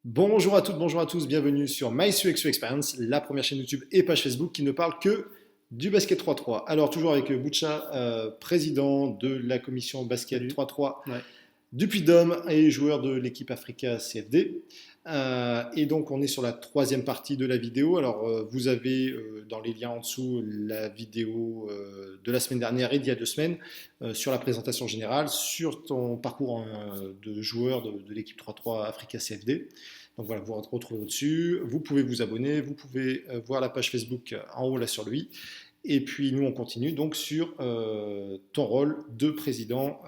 Bonjour à toutes, bonjour à tous, bienvenue sur MySUXU Experience, la première chaîne YouTube et page Facebook qui ne parle que du basket 3-3. Alors toujours avec Boucha, président de la commission basket Salut. 3-3 Ouais. du Puy-de-Dôme et joueur de l'équipe Africa CFD. Et donc on est sur la troisième partie de la vidéo. Alors vous avez dans les liens en dessous la vidéo de la semaine dernière et d'il y a 2 semaines sur la présentation générale, sur ton parcours de joueur de l'équipe 3-3 Africa CFD. Donc voilà, vous retrouvez au-dessus. Vous pouvez vous abonner, vous pouvez voir la page Facebook en haut là sur lui. Et puis nous, on continue donc sur ton rôle de président,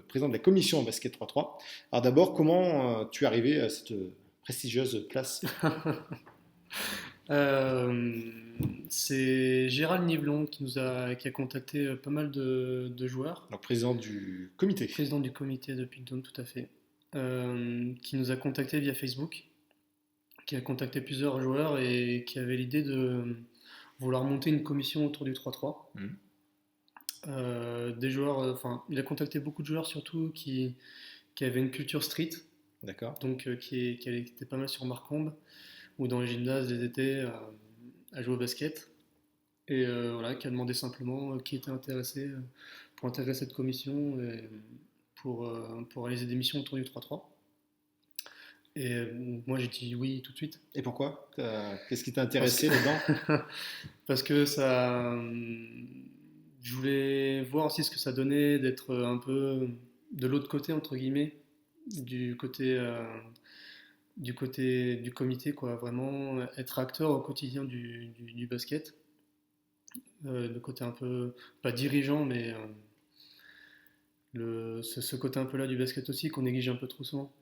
président de la commission basket 3-3. Alors d'abord, comment tu es arrivé à cette prestigieuse place? Euh, c'est Gérald Nivelon qui a contacté pas mal de joueurs, Donc président du comité. président du comité depuis le Dôme, tout à fait, qui nous a contacté via Facebook, qui a contacté plusieurs joueurs et qui avait l'idée de vouloir monter une commission autour du 3-3. Mhm. Des joueurs, enfin, il a contacté beaucoup de joueurs surtout qui avaient une culture street, D'accord. donc qui étaient pas mal sur Marcombe ou dans les gymnases les étés à jouer au basket. Et voilà, qui a demandé simplement qui était intéressé pour intégrer cette commission et pour réaliser des missions autour du 3-3. Et moi j'ai dit oui tout de suite. Et pourquoi? Qu'est-ce qui t'a Parce que, intéressé là-dedans? parce que ça, je voulais voir aussi ce que ça donnait d'être un peu de l'autre côté, entre guillemets, du côté, euh, du côté du comité, quoi. Vraiment être acteur au quotidien du basket. Le côté un peu, pas dirigeant, mais ce côté un peu là du basket aussi qu'on néglige un peu trop souvent.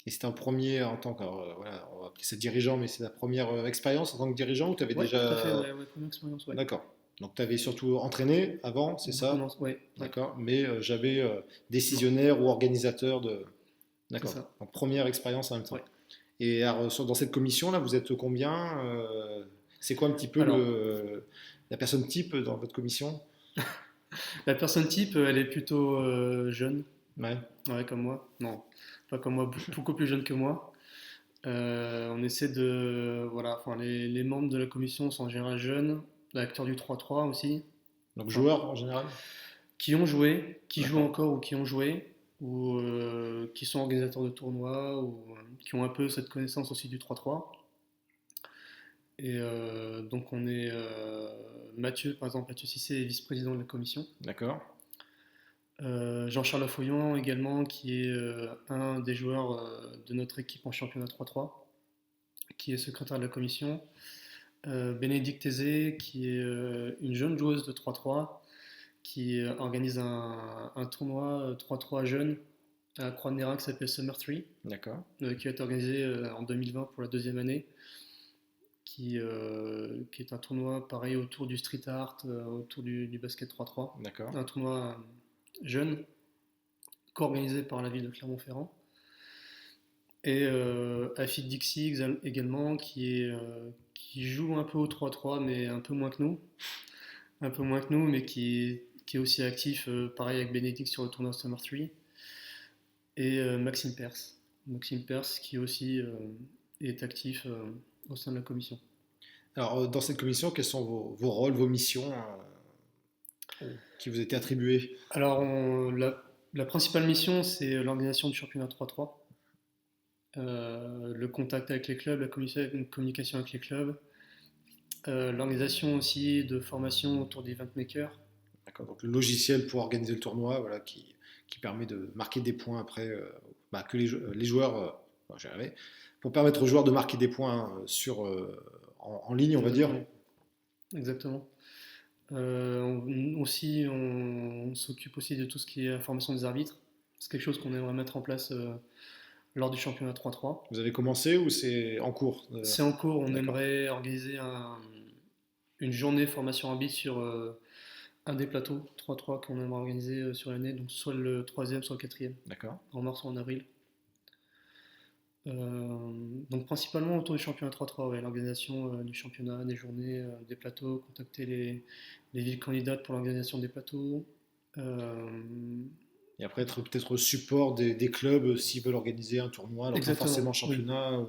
Et c'était un premier en tant que, voilà, on va appeler ça dirigeant, mais c'est ta première expérience en tant que dirigeant ou tu avais Ouais, tout à fait, déjà... ouais, ouais, première expérience, ouais. D'accord. Donc tu avais surtout entraîné avant, c'est Beaucoup ça? ouais, ouais, D'accord. Mais jamais non, décisionnaire ou organisateur de... c'est D'accord. ça, Donc première expérience en même temps. ouais. Et alors, dans cette commission-là, vous êtes combien? C'est quoi un petit peu Alors, la personne type dans votre commission? la personne type, elle est plutôt jeune, Ouais, ouais, comme moi. Non, pas comme moi, beaucoup plus jeune que moi. On essaie de, voilà, enfin, les membres de la commission sont en général jeunes, acteurs du 3-3 aussi, donc enfin, joueur en général? qui ont joué, qui jouent D'accord. encore ou qui ont joué, ou qui sont organisateurs de tournois, ou qui ont un peu cette connaissance aussi du 3-3. Et donc on est Mathieu, par exemple, Mathieu Cissé est vice-président de la commission. D'accord. Jean-Charles Foyon également, qui est un des joueurs de notre équipe en championnat 3-3, qui est secrétaire de la commission. Bénédicte Thésée, qui est une jeune joueuse de 3-3, qui organise un tournoi 3-3 jeune à Croix-de-Nérac qui s'appelle Summer 3, D'accord. qui va être organisé en 2020 pour la deuxième année, qui est un tournoi pareil autour du street art, autour du basket 3-3. D'accord. Un tournoi jeune, co-organisé par la ville de Clermont-Ferrand. Et Afid Dixie également, qui joue un peu au 3-3, mais un peu moins que nous. Un peu moins que nous, mais qui est aussi actif, pareil avec Bénédicte sur le tournoi Summer 3. Et Maxime Perse. Maxime Perse qui aussi est actif au sein de la commission. Alors, dans cette commission, quels sont vos rôles, vos missions qui vous étaient attribuées? Alors, la principale mission, c'est l'organisation du championnat 3-3, le contact avec les clubs, la communication avec les clubs, l'organisation aussi de formation autour des event makers. D'accord. Donc, le logiciel pour organiser le tournoi, voilà, qui permet de marquer des points après, que les joueurs, j'y arriverai, pour permettre aux joueurs de marquer des points en ligne, on va dire. Exactement. Exactement. Aussi, on s'occupe aussi de tout ce qui est formation des arbitres. C'est quelque chose qu'on aimerait mettre en place lors du championnat 3-3. Vous avez commencé ou c'est en cours? C'est en cours, on D'accord. aimerait organiser une journée formation arbitre sur un des plateaux 3-3 qu'on aimerait organiser sur l'année, donc soit le troisième, soit le quatrième, D'accord. en mars ou en avril. Donc principalement autour du championnat 3-3, ouais, l'organisation du championnat, des journées, des plateaux, contacter les villes candidates pour l'organisation des plateaux, euh, Et après, être peut-être support des clubs s'ils veulent organiser un tournoi, alors pas Exactement, forcément oui, championnat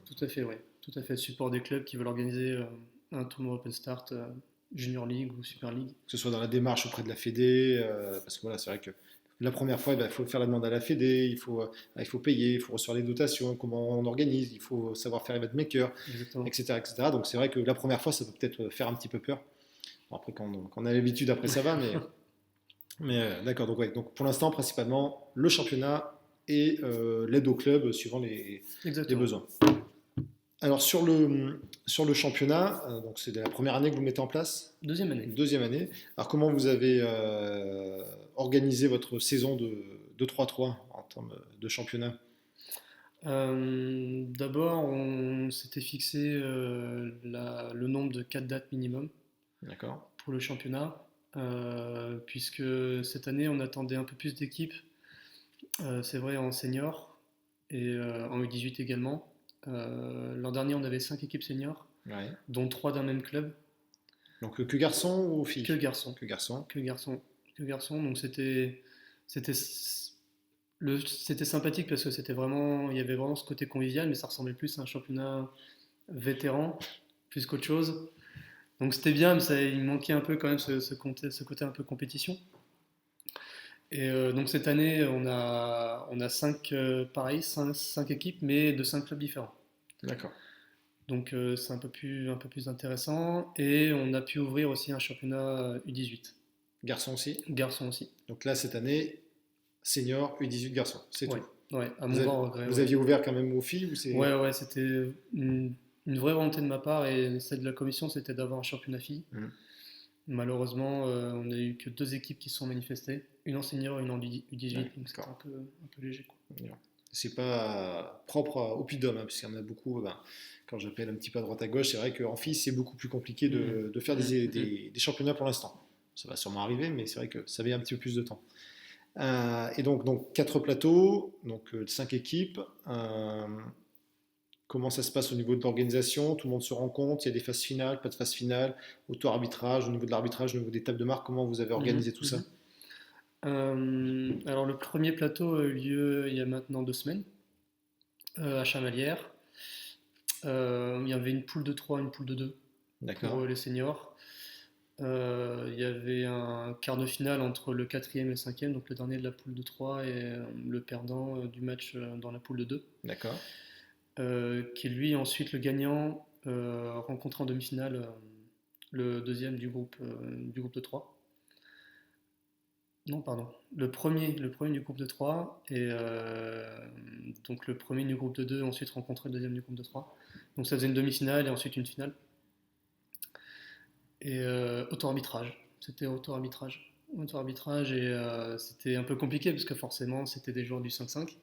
tout à fait, oui. Tout à fait, support des clubs qui veulent organiser un tournoi Open Start, Junior League ou Super League. que ce soit dans la démarche auprès de la Fédé, parce que voilà, c'est vrai que la première fois, il faut faire la demande à la Fédé, il faut payer, il faut recevoir les dotations, comment on organise, il faut savoir faire event maker, Exactement. etc., etc. Donc c'est vrai que la première fois, ça peut peut-être faire un petit peu peur. Bon, après, quand on a l'habitude, après ça va, mais d'accord. Donc, ouais, donc pour l'instant, principalement, le championnat et l'aide au club suivant les Exactement. besoins. Alors sur le championnat, donc c'est la première année que vous mettez en place, Deuxième année. deuxième année. Alors comment vous avez organisé votre saison de 3-3 en termes de championnat? D'abord, on s'était fixé le nombre de 4 dates minimum D'accord. pour le championnat, puisque cette année, on attendait un peu plus d'équipes, c'est vrai en senior et en U18 également. L'an dernier, on avait 5 équipes seniors, Ouais. dont 3 d'un même club, Donc que garçons ou que filles? garçons, Que garçons. que garçons, que garçons. Donc c'était c'était sympathique parce que il y avait vraiment ce côté convivial, mais ça ressemblait plus à un championnat vétéran plus qu'autre chose. Donc c'était bien, mais il manquait un peu quand même ce côté un peu compétition. Et donc cette année, on a cinq équipes, mais de 5 clubs différents. D'accord. Donc c'est un peu plus intéressant. Et on a pu ouvrir aussi un championnat U18, Garçons aussi. garçons aussi. Donc là, cette année, senior U18 garçons, c'est Ouais, tout. ouais, à Vous, mon avez- grand regret, vous ouais. aviez ouvert quand même aux filles ou c'est... Ouais, ouais, c'était une vraie volonté de ma part et celle de la commission, c'était d'avoir un championnat filles. Hmm. Malheureusement, on n'a eu que 2 équipes qui se sont manifestées, une en senior et une en U18, Ouais, donc c'était d'accord. un peu léger, quoi. C'est pas propre au Puy-de-Dôme, hein, parce qu'il y en a beaucoup. Ben, quand j'appelle un petit peu à droite à gauche, c'est vrai qu'en filles, c'est beaucoup plus compliqué Mhm. de faire Mhm. Mhm. des championnats pour l'instant. Ça va sûrement arriver, mais c'est vrai que ça met un petit peu plus de temps. Et donc 4 plateaux, donc 5 équipes. Comment ça se passe au niveau de l'organisation? Tout le monde se rencontre, il y a des phases finales, pas de phase finale, auto-arbitrage, au niveau de l'arbitrage, au niveau des tables de marque, comment vous avez Mhm. organisé tout ça? Mhm. Alors le premier plateau a eu lieu il y a maintenant 2 semaines, à Chamalières. Il y avait une poule de 3, une poule de 2 pour D'accord. les seniors. Il y avait un quart de finale entre le quatrième et le cinquième, donc le dernier de la poule de 3 et le perdant du match dans la poule de 2, D'accord. qui lui ensuite le gagnant rencontre en demi-finale le deuxième du groupe de 3. Non, pardon. Le premier du groupe de 3 et donc le premier du groupe de 2 ensuite rencontrait le deuxième du groupe de 3. Donc ça faisait une demi-finale et ensuite une finale. Et auto-arbitrage. C'était auto-arbitrage. Auto-arbitrage et c'était un peu compliqué parce que forcément c'était des joueurs du 5-5.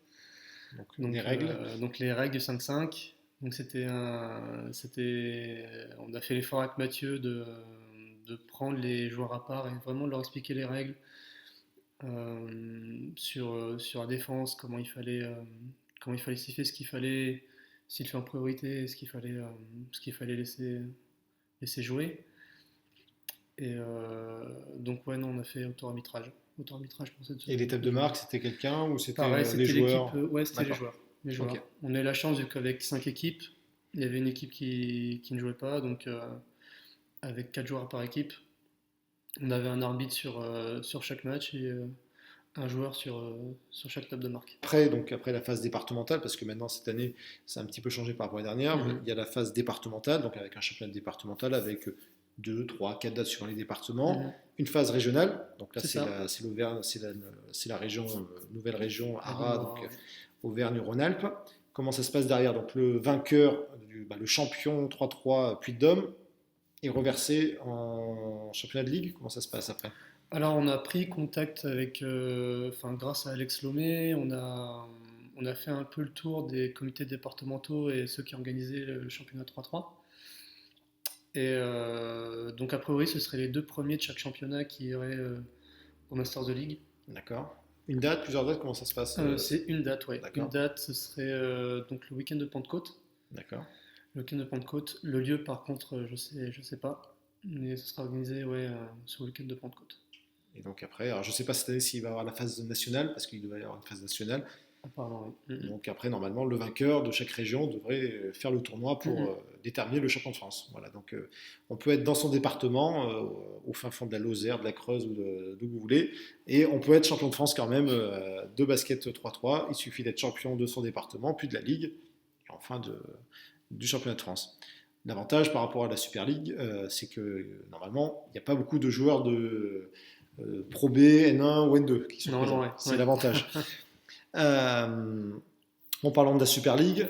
Donc des Donc, règles. donc les règles du 5-5. Donc on a fait l'effort avec Mathieu de prendre les joueurs à part et vraiment de leur expliquer les règles sur la défense, comment il fallait siffler, s'il fait en priorité, ce qu'il fallait laisser jouer. Et donc ouais, non, on a fait auto-arbitrage. Auto-arbitrage pour cette Et les tables de deuxième. marque, c'était quelqu'un ou c'était Pareil, les c'était l'équipe. joueurs? Ouais, c'était les D'accord. joueurs. Les Ok. joueurs. On a eu la chance vu qu'avec 5 équipes, il y avait une équipe qui ne jouait pas, donc avec 4 joueurs par équipe, on avait un arbitre sur chaque match et un joueur sur chaque table de marque. Après la phase départementale, parce que maintenant cette année, ça a un petit peu changé par rapport à la dernière, Mhm. il y a la phase départementale, donc avec un championnat départemental avec 2, 3, 4 dates suivant les départements, Mhm. une phase régionale, donc là C'est ça. c'est l'Auvergne, c'est la région, nouvelle région À ARA, donc Limbora, ouais. Auvergne-Rhône-Alpes. Comment ça se passe derrière? Donc le vainqueur, le champion 3-3 Puy-de-Dôme, est reversé en championnat de ligue. Comment ça se passe après? Alors, on a pris contact avec, enfin, grâce à Alex Lomé, on a fait un peu le tour des comités départementaux et ceux qui organisaient le championnat 3-3. Et donc, a priori, ce seraient les 2 premiers de chaque championnat qui iraient au Masters de League. D'accord. Une date, plusieurs dates, comment ça se passe? C'est une date, ouais. Une D'accord. date, ce serait donc le week-end de Pentecôte. D'accord. Le week-end de Pentecôte. Le lieu, par contre, je sais pas. Mais ce sera organisé, ouais, sur le week-end de Pentecôte. Et donc après, alors je ne sais pas cette année s'il va y avoir la phase nationale, parce qu'il devait y avoir une phase nationale. Apparemment, oui. Donc après, normalement, le vainqueur de chaque région devrait faire le tournoi pour déterminer le champion de France. Voilà, donc on peut être dans son département, au fin fond de la Lozère, de la Creuse ou d'où vous voulez, et on peut être champion de France quand même de basket 3-3. Il suffit d'être champion de son département, puis de la Ligue, et enfin du championnat de France. L'avantage par rapport à la Super League, c'est que normalement, il n'y a pas beaucoup de joueurs de Pro B, N1 ou N2 qui sont présents. Ouais, c'est l'avantage. En parlant de la Super League,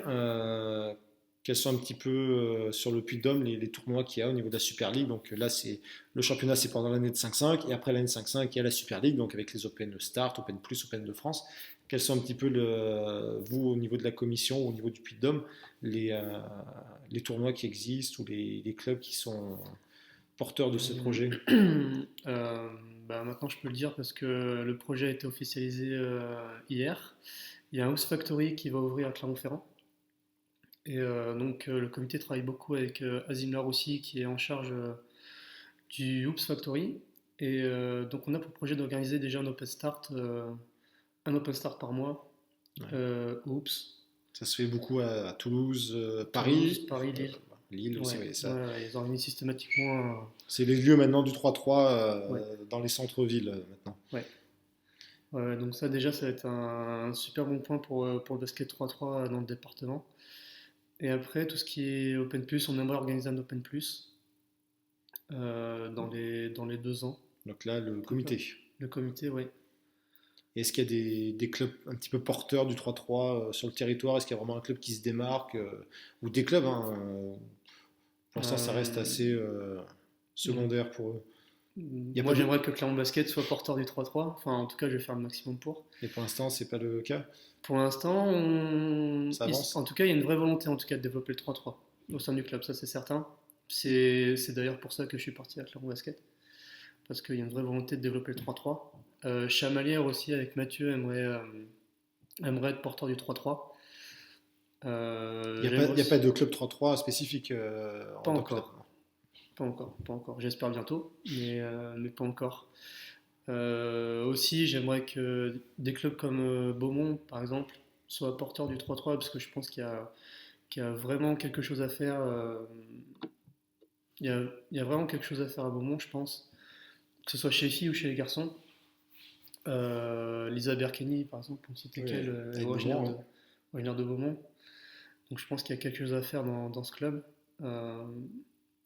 quels sont un petit peu sur le Puy-de-Dôme les tournois qu'il y a au niveau de la Super League. Donc là, le championnat, c'est pendant l'année de 5-5, et après l'année de 5-5, il y a la Super League, donc avec les Open Start, Open Plus, Open de France. Quels sont un petit peu, vous, au niveau de la commission, au niveau du Puy-de-Dôme, les tournois qui existent ou les clubs qui sont porteurs de ce projet? Maintenant, je peux le dire parce que le projet a été officialisé hier. Il y a un House Factory qui va ouvrir à Clermont-Ferrand. Et donc, le comité travaille beaucoup avec Azim Laroussi qui est en charge du Hoops Factory. Et donc, on a pour projet d'organiser déjà un Open Start par mois au Hoops. Ça se fait beaucoup à Toulouse, Paris. Paris, Lille. Lille aussi, oui. Ça. Ils organisent systématiquement. C'est les lieux maintenant du 3-3 dans les centres-villes maintenant. Ouais. Donc ça déjà, ça va être un super bon point pour le basket 3-3 dans le département. Et après, tout ce qui est Open Plus, on aimerait organiser un Open Plus dans les 2 ans. Donc là, le comité. Le comité, oui. Est-ce qu'il y a des clubs un petit peu porteurs du 3-3 sur le territoire? Est-ce qu'il y a vraiment un club qui se démarque ou des clubs pour l'instant, ça reste assez secondaire pour eux. Moi, j'aimerais que Clermont Basket soit porteur du 3-3. Enfin, en tout cas, je vais faire le maximum pour. Et pour l'instant, c'est pas le cas? Pour l'instant, ça avance. En tout cas, il y a une vraie volonté en tout cas de développer le 3-3 au sein du club, ça c'est certain. C'est d'ailleurs pour ça que je suis parti à Clermont Basket. Parce qu'il y a une vraie volonté de développer le 3-3. Chamalières aussi, avec Mathieu, aimerait être porteur du 3-3. Il n'y a pas de club 3-3 spécifique pas encore. Pas encore. J'espère bientôt, mais pas encore. Aussi, j'aimerais que des clubs comme Beaumont, par exemple, soient porteurs du 3-3, parce que je pense qu'il y a vraiment quelque chose à faire. Il y a vraiment quelque chose à faire à Beaumont, je pense. Que ce soit chez les filles ou chez les garçons. Lisa Berkeny, par exemple, pour citer qu'elle, originaire de Beaumont. Donc je pense qu'il y a quelque chose à faire dans ce club.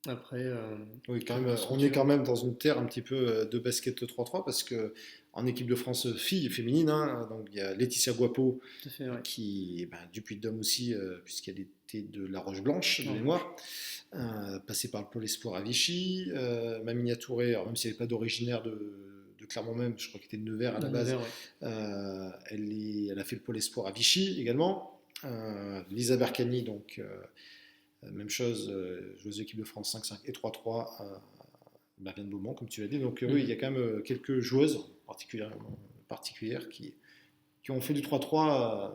Après, oui, quand même, on est quand même dans une terre un petit peu de basket 3-3 parce que en équipe de France filles féminine, donc il y a Laetitia Guapo qui du Puy-de-Dôme aussi, puisqu'elle était de La Roche-Blanche de mémoire, passée par le Pôle Espoir à Vichy, Mamina Touré, alors même si elle n'est pas d'originaire de Clermont même, je crois qu'elle était de Nevers à la base, elle a fait le Pôle Espoir à Vichy également. Lisa Berkany, donc même chose, joueuse d'équipe de France 5-5 et 3-3, vient de Beaumont, comme tu l'as dit. Donc oui, il y a quand même quelques joueuses particulières qui ont fait du 3-3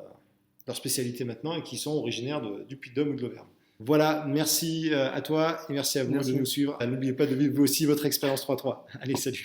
leur spécialité maintenant et qui sont originaires du Puy-de-Dôme ou de l'Auvergne. Voilà, merci à toi et merci à vous de nous suivre. N'oubliez pas de vivre vous aussi votre expérience 3-3. Allez, salut!